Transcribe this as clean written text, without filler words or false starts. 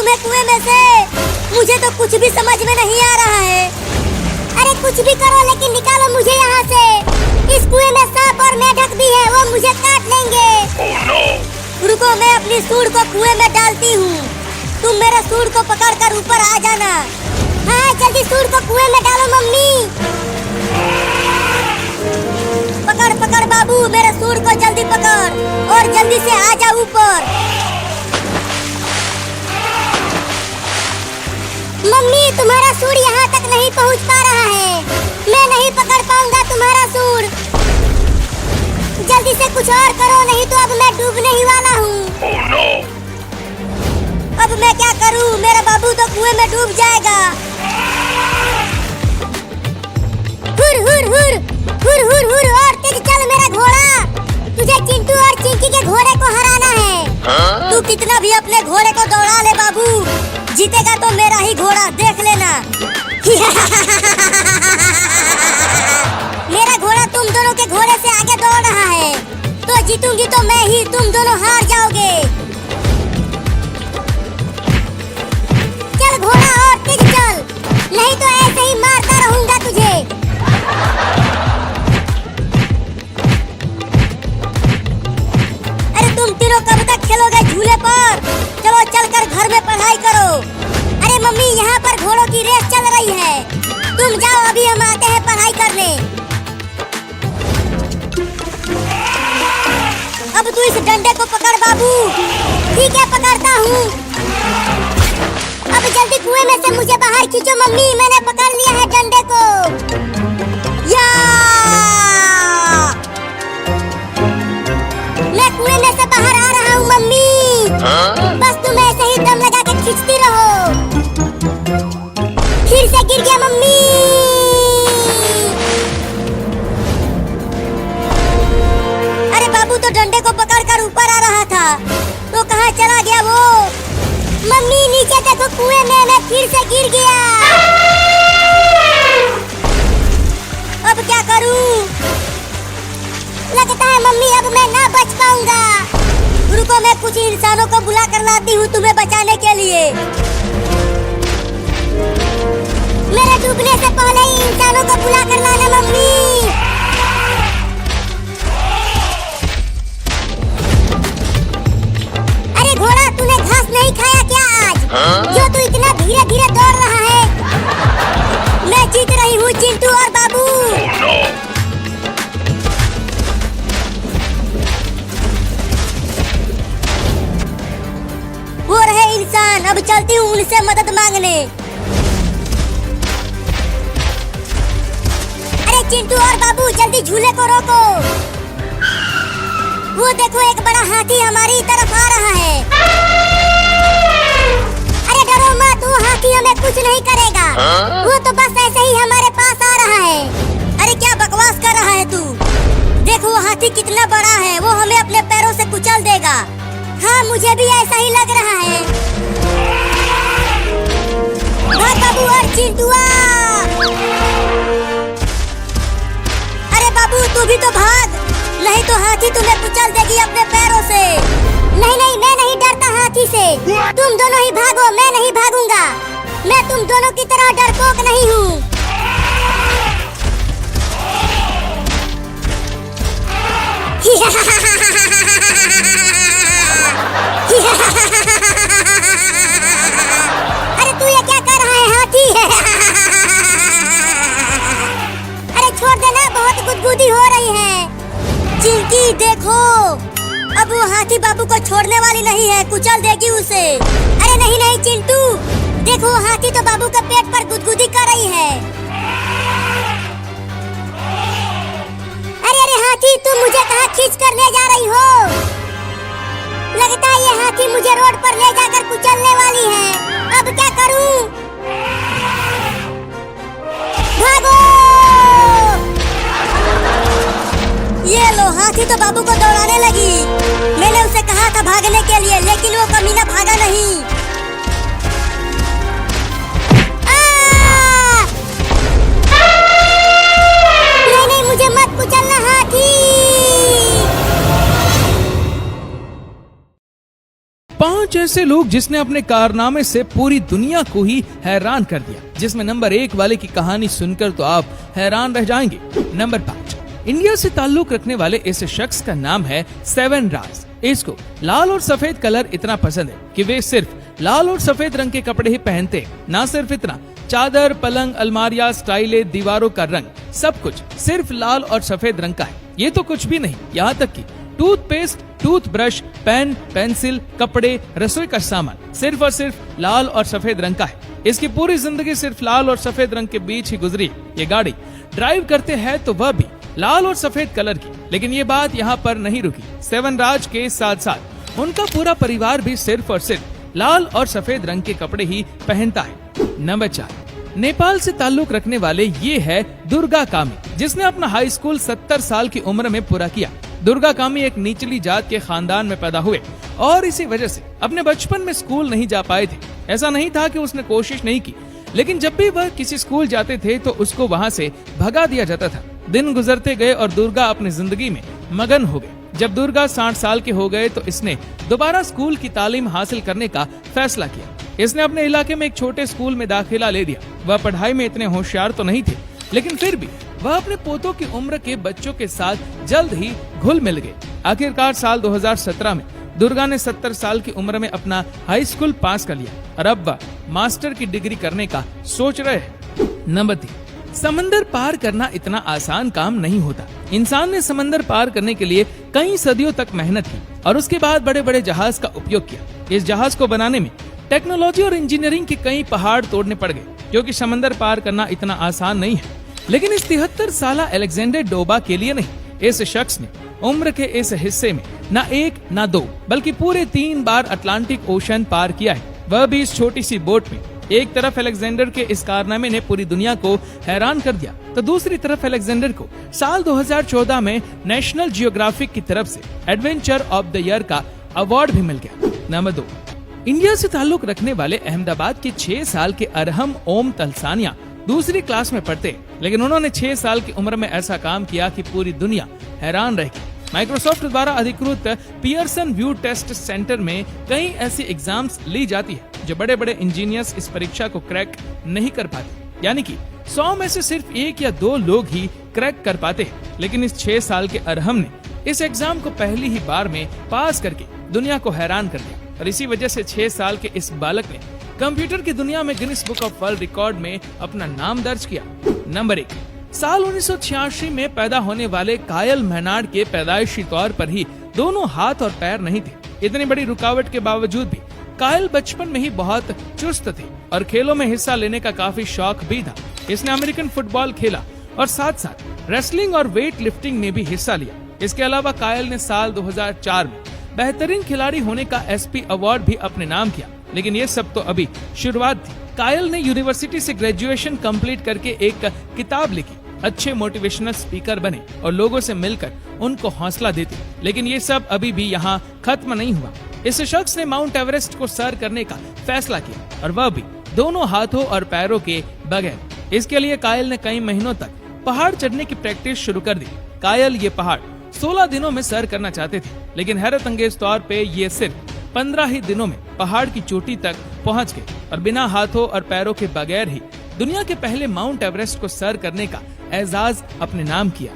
तुम्हें कुएं में से? मुझे तो कुछ भी समझ में नहीं आ रहा है। अरे कुछ भी करो लेकिन निकालो मुझे यहाँ से। इस कुएं में सांप और मेढक भी है, वो मुझे काट लेंगे। Oh no! रुको, मैं अपनी सूंड को कुएं में डालती हूँ। तुम मेरे सूंड को पकड़कर ऊपर आ जाना। हाँ जल्दी सूंड को कुएं में डालो मम्मी। पकड़ पकड़ बाबू, मेरे सूंड को जल्दी पकड़ और जल्दी से आ जा ऊपर। मम्मी तुम्हारा सूंड यहाँ तक नहीं पहुँच पा रहा है। मैं नहीं पकड़ पाऊंगा तुम्हारा सूंड। जल्दी से कुछ और करो, नहीं तो अब मैं डूबने ही वाला हूँ। Oh no! अब मैं क्या करूँ? मेरा बाबू तो कुएं में डूब जाएगा। हुर हुर हुर हुर हुर हुर और तेज चल मेरा घोड़ा। तुझे चिंटू और चिंकी के घोड़े को हराना है। तू कितना भी अपने घोड़े को दौड़ा ले बाबू, जीतेगा तो मेरा ही घोड़ा, देख लेना। मेरा घोड़ा तुम दोनों के घोड़े से आगे दौड़ रहा है, तो जीतूंगी तो मैं ही, तुम दोनों हार जाओगे। चल घोड़ा और तेज चल, नहीं तो ऐसे ही मारता रहूंगा तुझे। अरे तुम तीनों कब तक खेलोगे झूले पर? चलो चलकर घर में पढ़ाई करो। अरे मम्मी यहाँ पर घोड़ों की रेस चल रही है, तुम जाओ, अभी हम आते हैं पढ़ाई करने। अब तू इस डंडे को पकड़ बाबू। ठीक है पकड़ता हूँ। अब जल्दी कुएं में से मुझे बाहर खींचो मम्मी, मैंने पकड़ लिया है डंडे को। या! मैं कुएं में से बाहर आ रहा हूँ मम्मी। बस तुम ऐसे ही दम लगा के खींचती रहो। फिर से गिर गया मम्मी। अरे बाबू तो डंडे को पकड़कर ऊपर आ रहा था, तो कहाँ चला गया वो? मम्मी नीचे देखो कुएं में मैं फिर से गिर गया। अब क्या करूं? लगता है मम्मी अब मैं ना बच पाऊंगा। रुको, मैं कुछ इंसानों को बुला कर लाती हूँ तुम्हें बचाने के लिए। मेरे डूबने से पहले ही इंसानों को बुला कर लाना मम्मी। अरे घोड़ा तूने घास नहीं खाया क्या आज? जो तू इतना धीरे धीरे दौड़ रहा है। मैं जीत रही हूँ चिंटू और बाबू। Oh no! वो रहे इंसान, अब चलती हूँ उनसे मदद मांगने। अरे चिंटू और बाबू जल्दी झूले को रोको। वो देखो एक बड़ा हाथी हमारी तरफ आ रहा है। अरे डरो मत, वो हाथी हमें कुछ नहीं करेगा। वो तो बस ऐसे ही हमारे पास आ रहा है। अरे क्या बकवास कर रहा है तू? देखो वो हाथी कितना बड़ा है, वो हमें अपने पैरों से कुचल देगा। हाँ मुझे भी ऐसा ही लग रहा है। भाग बाबू और चिंटुआ। अरे बाबू तू भी तो भाग, नहीं तो हाथी तुम्हें कुचल देगी अपने पैरों से। नहीं नहीं मैं नहीं डरता हाथी से। तुम दोनों ही भागो, मैं नहीं भागूंगा। मैं तुम दोनों की तरह डरपोक नहीं हूँ। अरे तू ये क्या कर रहा है हाथी? अरे छोड़ देना, बहुत गुदगुदी हो रही है। चिंकी देखो, अब वो हाथी बाबू को छोड़ने वाली नहीं है, कुचल देगी उसे। अरे नहीं नहीं चिंटू, देखो वो हाथी तो बाबू के पेट पर गुदगुदी कर रही है। अरे अरे हाथी तुम मुझे कहाँ खींच कर ले जा रही हो? लगता है ये हाथी मुझे रोड पर ले जाकर कुचलने वाली है। अब क्या करूं? भागो! ये लो, हाथी तो बाबू को दौड़ाने लगी। मैंने उसे कहा था भागने के लिए, लेकिन वो कमीना भागा नहीं। नहीं नहीं मुझे मत कुचलना हाथी। 5 ऐसे लोग जिसने अपने कारनामे से पूरी दुनिया को ही हैरान कर दिया, जिसमें नंबर 1 वाले की कहानी सुनकर तो आप हैरान रह जाएंगे। नंबर 5, इंडिया से ताल्लुक रखने वाले इस शख्स का नाम है सेवन राज। इसको लाल और सफेद कलर इतना पसंद है कि वे सिर्फ लाल और सफेद रंग के कपड़े ही पहनते हैं। ना सिर्फ इतना, चादर, पलंग, अलमारियां, स्टाइलें, दीवारों का रंग सब कुछ सिर्फ लाल और सफेद रंग का है। ये तो कुछ भी नहीं, यहाँ तक कि टूथपेस्ट, टूथब्रश, पेन, पेंसिल, कपड़े, रसोई का सामान सिर्फ और सिर्फ लाल और सफेद रंग का है। इसकी पूरी जिंदगी सिर्फ लाल और सफेद रंग के बीच ही गुजरी। ये गाड़ी ड्राइव करते हैं तो वह भी लाल और सफेद कलर की। लेकिन ये बात यहाँ पर नहीं रुकी। सेवन राज के साथ साथ उनका पूरा परिवार भी सिर्फ और सिर्फ लाल और सफेद रंग के कपड़े ही पहनता है। नंबर 4, नेपाल से ताल्लुक रखने वाले ये है दुर्गा कामी, जिसने अपना हाई स्कूल 70 साल की उम्र में पूरा किया। दुर्गा कामी एक निचली जात के खानदान में पैदा हुए और इसी वजह से अपने बचपन में स्कूल नहीं जा पाए थे। ऐसा नहीं था कि उसने कोशिश नहीं की, लेकिन जब भी वह किसी स्कूल जाते थे तो उसको वहाँ से भगा दिया जाता था। दिन गुजरते गए और दुर्गा अपनी जिंदगी में मगन हो गए। जब दुर्गा 60 साल के हो गए तो इसने दोबारा स्कूल की तालीम हासिल करने का फैसला किया। इसने अपने इलाके में एक छोटे स्कूल में दाखिला ले दिया। वह पढ़ाई में इतने होशियार तो नहीं थे, लेकिन फिर भी वह अपने पोतों की उम्र के बच्चों के साथ जल्द ही घुल मिल गए। आखिरकार साल 2017 में दुर्गा ने 70 साल की उम्र में अपना हाई स्कूल पास कर लिया और अब वह मास्टर की डिग्री करने का सोच रहे हैं। नंबर 3, समंदर पार करना इतना आसान काम नहीं होता। इंसान ने समंदर पार करने के लिए कई सदियों तक मेहनत की और उसके बाद बड़े बड़े जहाज का उपयोग किया। इस जहाज को बनाने में टेक्नोलॉजी और इंजीनियरिंग के कई पहाड़ तोड़ने पड़ गए, क्योंकि समंदर पार करना इतना आसान नहीं है। लेकिन इस 73 साला अलेक्जेंडर डोबा के लिए नहीं, इस शख्स ने उम्र के इस हिस्से में न 1 न 2 बल्कि पूरे 3 बार अटलांटिक ओशन पार किया है, वह भी इस छोटी सी बोट में। एक तरफ अलेक्जेंडर के इस कारनामे ने पूरी दुनिया को हैरान कर दिया, तो दूसरी तरफ अलेक्जेंडर को साल 2014 में नेशनल जियोग्राफिक की तरफ से एडवेंचर ऑफ द ईयर का अवार्ड भी मिल गया। नंबर 2, इंडिया से ताल्लुक रखने वाले अहमदाबाद के 6 साल के अरहम ओम तलसानिया दूसरी क्लास में पढ़ते, लेकिन उन्होंने 6 साल की उम्र में ऐसा काम किया कि पूरी दुनिया हैरान रह गई। माइक्रोसॉफ्ट द्वारा अधिकृत पियर्सन व्यू टेस्ट सेंटर में कई ऐसी एग्जाम्स ली जाती है जो बड़े बड़े इंजीनियर्स इस परीक्षा को क्रैक नहीं कर पाते, यानी कि 100 में से सिर्फ 1 या 2 लोग ही क्रैक कर पाते हैं। लेकिन इस 6 साल के अरहम ने इस एग्जाम को पहली ही बार में पास करके दुनिया को हैरान कर दिया और इसी वजह से 6 साल के इस बालक ने कंप्यूटर की दुनिया में Guinness book of world record में अपना नाम दर्ज किया। नंबर 1, साल 1986 में पैदा होने वाले कायल मेहनाड के पैदाइशी तौर पर ही दोनों हाथ और पैर नहीं थे। इतनी बड़ी रुकावट के बावजूद भी कायल बचपन में ही बहुत चुस्त थे और खेलों में हिस्सा लेने का काफी शौक भी था। इसने अमेरिकन फुटबॉल खेला और साथ साथ रेसलिंग और वेट लिफ्टिंग में भी हिस्सा लिया। इसके अलावा कायल ने साल 2004 में बेहतरीन खिलाड़ी होने का एसपी अवार्ड भी अपने नाम किया। लेकिन ये सब तो अभी शुरुआत थी। कायल ने यूनिवर्सिटी से ग्रेजुएशन कंप्लीट करके एक किताब लिखी, अच्छे मोटिवेशनल स्पीकर बने और लोगों से मिलकर उनको हौसला देते। लेकिन ये सब अभी भी यहाँ खत्म नहीं हुआ। इस शख्स ने माउंट एवरेस्ट को सर करने का फैसला किया और वह भी दोनों हाथों और पैरों के बगैर। इसके लिए कायल ने कई महीनों तक पहाड़ चढ़ने की प्रैक्टिस शुरू कर दी। कायल ये पहाड़ 16 दिनों में सर करना चाहते थे, लेकिन हैरत अंगेज तौर पे ये सिर्फ 15 ही दिनों में पहाड़ की चोटी तक पहुंच गए और बिना हाथों और पैरों के बगैर ही दुनिया के पहले माउंट एवरेस्ट को सर करने का एजाज अपने नाम किया।